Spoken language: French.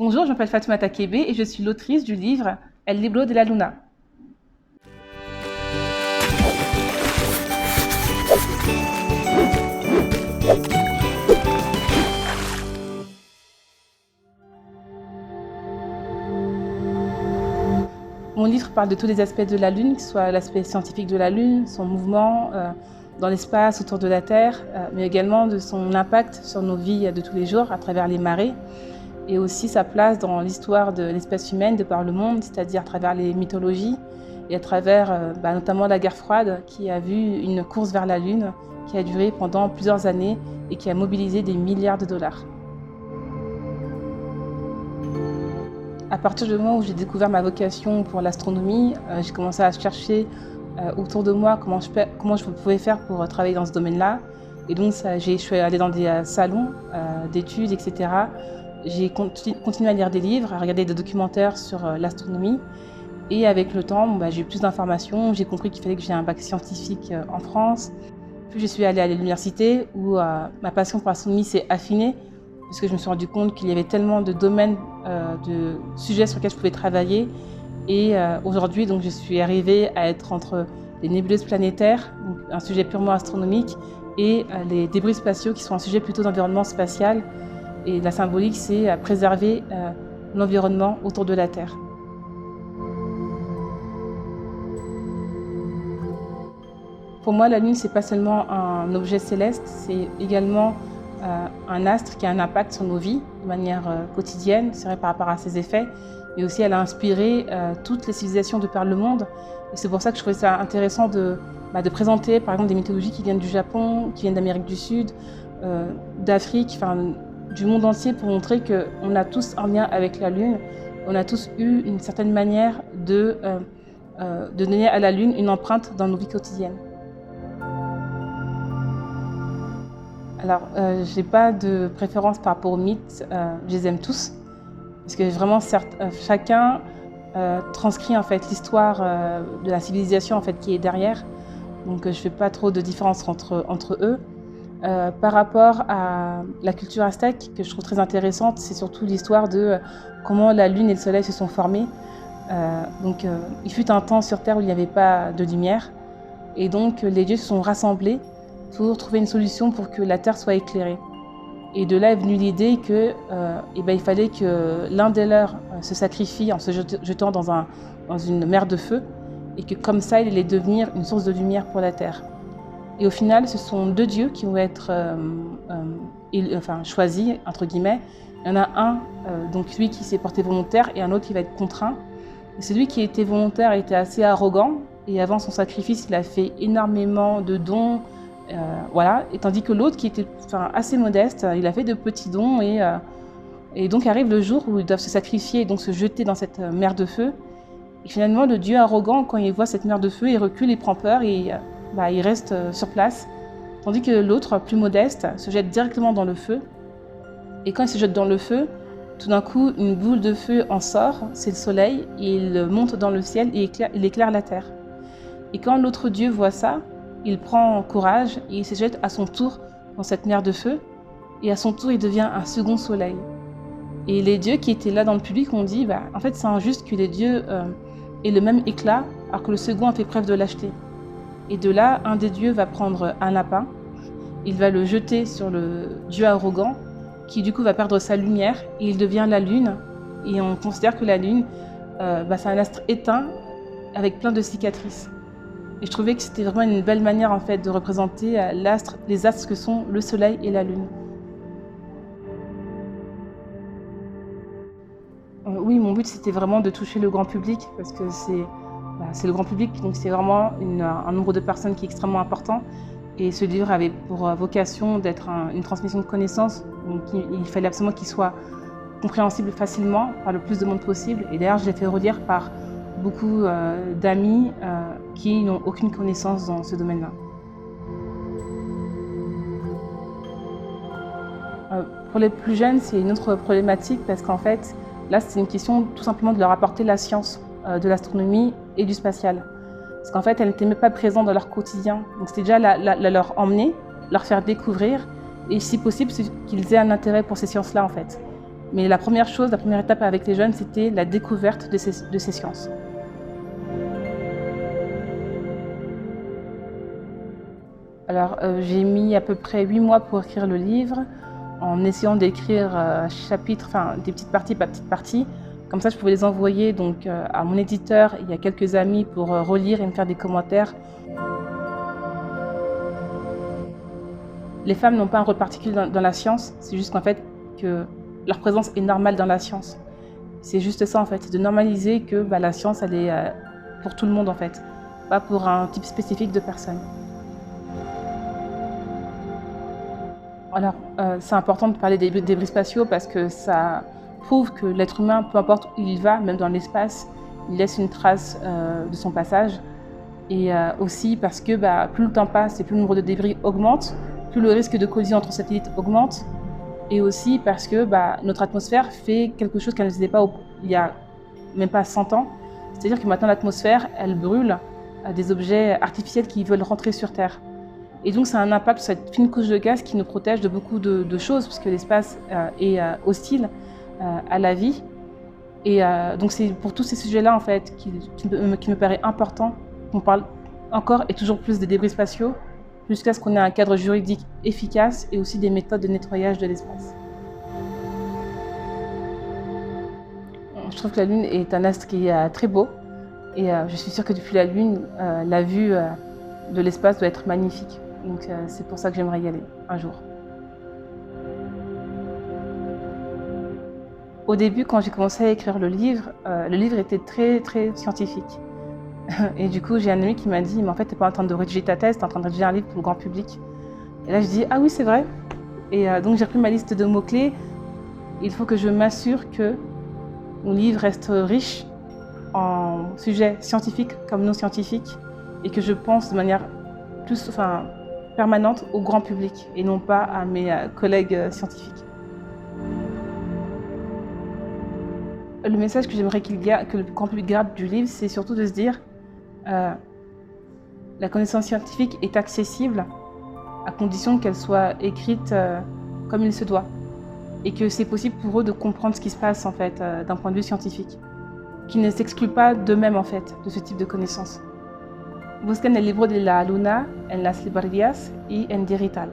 Bonjour, je m'appelle Fatoumata Kébé et je suis l'autrice du livre El Libro de la Luna. Mon livre parle de tous les aspects de la Lune, que ce soit l'aspect scientifique de la Lune, son mouvement dans l'espace autour de la Terre, mais également de son impact sur nos vies de tous les jours à travers les marées, et aussi sa place dans l'histoire de l'espèce humaine de par le monde, c'est-à-dire à travers les mythologies et à travers notamment la guerre froide qui a vu une course vers la Lune qui a duré pendant plusieurs années et qui a mobilisé des milliards de dollars. À partir du moment où j'ai découvert ma vocation pour l'astronomie, j'ai commencé à chercher autour de moi comment je pouvais faire pour travailler dans ce domaine-là. Et donc je suis allée dans des salons d'études, etc. J'ai continué à lire des livres, à regarder des documentaires sur l'astronomie. Et avec le temps, j'ai eu plus d'informations. J'ai compris qu'il fallait que j'ai un bac scientifique en France. Puis je suis allée à l'université où ma passion pour l'astronomie s'est affinée, parce que je me suis rendu compte qu'il y avait tellement de domaines, de sujets sur lesquels je pouvais travailler. Et aujourd'hui, donc, je suis arrivée à être entre les nébuleuses planétaires, donc un sujet purement astronomique, et les débris spatiaux, qui sont un sujet plutôt d'environnement spatial. Et la symbolique, c'est à préserver l'environnement autour de la Terre. Pour moi, la Lune, c'est pas seulement un objet céleste, c'est également un astre qui a un impact sur nos vies de manière quotidienne, c'est vrai par rapport à ses effets, mais aussi elle a inspiré toutes les civilisations de par le monde. Et c'est pour ça que je trouvais ça intéressant de présenter par exemple des mythologies qui viennent du Japon, qui viennent d'Amérique du Sud, d'Afrique, du monde entier, pour montrer qu'on a tous un lien avec la Lune, on a tous eu une certaine manière de donner à la Lune une empreinte dans nos vies quotidiennes. Alors, je n'ai pas de préférence par rapport aux mythes, je les aime tous, parce que vraiment, chacun transcrit en fait l'histoire de la civilisation en fait qui est derrière. Donc, je ne fais pas trop de différence entre eux. Par rapport à la culture aztèque, que je trouve très intéressante, c'est surtout l'histoire de comment la Lune et le Soleil se sont formés. Il fut un temps sur Terre où il n'y avait pas de lumière, et donc les dieux se sont rassemblés pour trouver une solution pour que la Terre soit éclairée. Et de là est venue l'idée qu'il fallait que l'un des leurs se sacrifie en se jetant dans une mer de feu, et que comme ça, il allait devenir une source de lumière pour la Terre. Et au final, ce sont deux dieux qui vont être choisis, entre guillemets. Il y en a un, donc lui qui s'est porté volontaire, et un autre qui va être contraint. Et celui qui était volontaire était assez arrogant, et avant son sacrifice, il a fait énormément de dons, et tandis que l'autre qui était assez modeste, il a fait de petits dons, et donc arrive le jour où ils doivent se sacrifier et donc se jeter dans cette mer de feu. Et finalement, le dieu arrogant, quand il voit cette mer de feu, il recule, il prend peur et il reste sur place, tandis que l'autre, plus modeste, se jette directement dans le feu. Et quand il se jette dans le feu, tout d'un coup, une boule de feu en sort, c'est le soleil, et il monte dans le ciel et il éclaire la terre. Et quand l'autre dieu voit ça, il prend courage et il se jette à son tour dans cette mer de feu, et à son tour, il devient un second soleil. Et les dieux qui étaient là dans le public ont dit en fait, c'est injuste que les dieux aient le même éclat, alors que le second a fait preuve de lâcheté. Et de là, un des dieux va prendre un lapin, il va le jeter sur le dieu arrogant, qui du coup va perdre sa lumière, et il devient la Lune. Et on considère que la Lune, c'est un astre éteint avec plein de cicatrices. Et je trouvais que c'était vraiment une belle manière en fait de représenter les astres que sont le Soleil et la Lune. Oui, mon but c'était vraiment de toucher le grand public, parce que c'est le grand public, donc c'est vraiment un nombre de personnes qui est extrêmement important. Et ce livre avait pour vocation d'être une transmission de connaissances, donc il fallait absolument qu'il soit compréhensible facilement par le plus de monde possible. Et d'ailleurs, je l'ai fait relire par beaucoup d'amis qui n'ont aucune connaissance dans ce domaine-là. Pour les plus jeunes, c'est une autre problématique, parce qu'en fait, là, c'est une question tout simplement de leur apporter la science de l'astronomie et du spatial. Parce qu'en fait, elle n'était même pas présente dans leur quotidien. Donc c'était déjà leur emmener, leur faire découvrir, et si possible, qu'ils aient un intérêt pour ces sciences-là, en fait. Mais la première étape avec les jeunes, c'était la découverte de ces sciences. Alors, j'ai mis à peu près 8 mois pour écrire le livre, en essayant d'écrire des petites parties par petites parties. Comme ça, je pouvais les envoyer donc, à mon éditeur et à quelques amis pour relire et me faire des commentaires. Les femmes n'ont pas un rôle particulier dans la science, c'est juste qu'en fait, que leur présence est normale dans la science. C'est juste ça en fait, c'est de normaliser que la science, elle est pour tout le monde en fait, pas pour un type spécifique de personnes. Alors, c'est important de parler des débris spatiaux parce que ça prouve que l'être humain, peu importe où il va, même dans l'espace, il laisse une trace de son passage. Et aussi parce que plus le temps passe et plus le nombre de débris augmente, plus le risque de collision entre satellites augmente. Et aussi parce que notre atmosphère fait quelque chose qu'elle ne faisait pas il y a même pas 100 ans. C'est-à-dire que maintenant l'atmosphère, elle brûle des objets artificiels qui veulent rentrer sur Terre. Et donc ça a un impact sur cette fine couche de gaz qui nous protège de beaucoup de choses, puisque l'espace est hostile à la vie. Et donc c'est pour tous ces sujets-là en fait qui me paraît important qu'on parle encore et toujours plus des débris spatiaux, jusqu'à ce qu'on ait un cadre juridique efficace et aussi des méthodes de nettoyage de l'espace. Je trouve que la Lune est un astre qui est très beau et je suis sûre que depuis la Lune, la vue de l'espace doit être magnifique. Donc c'est pour ça que j'aimerais y aller un jour. Au début, quand j'ai commencé à écrire le livre était très très scientifique. Et du coup, j'ai un ami qui m'a dit, mais en fait, t'es pas en train de rédiger ta thèse, t'es en train de rédiger un livre pour le grand public. Et là, je dis, ah oui, c'est vrai. Et donc, j'ai repris ma liste de mots-clés. Il faut que je m'assure que mon livre reste riche en sujets scientifiques comme non scientifiques et que je pense de manière permanente au grand public et non pas à mes collègues scientifiques. Le message que j'aimerais que le grand public garde du livre, c'est surtout de se dire la connaissance scientifique est accessible à condition qu'elle soit écrite comme il se doit et que c'est possible pour eux de comprendre ce qui se passe en fait d'un point de vue scientifique, qu'ils ne s'excluent pas d'eux-mêmes en fait de ce type de connaissances. Busquen el libro de la luna en las librerías y en digital.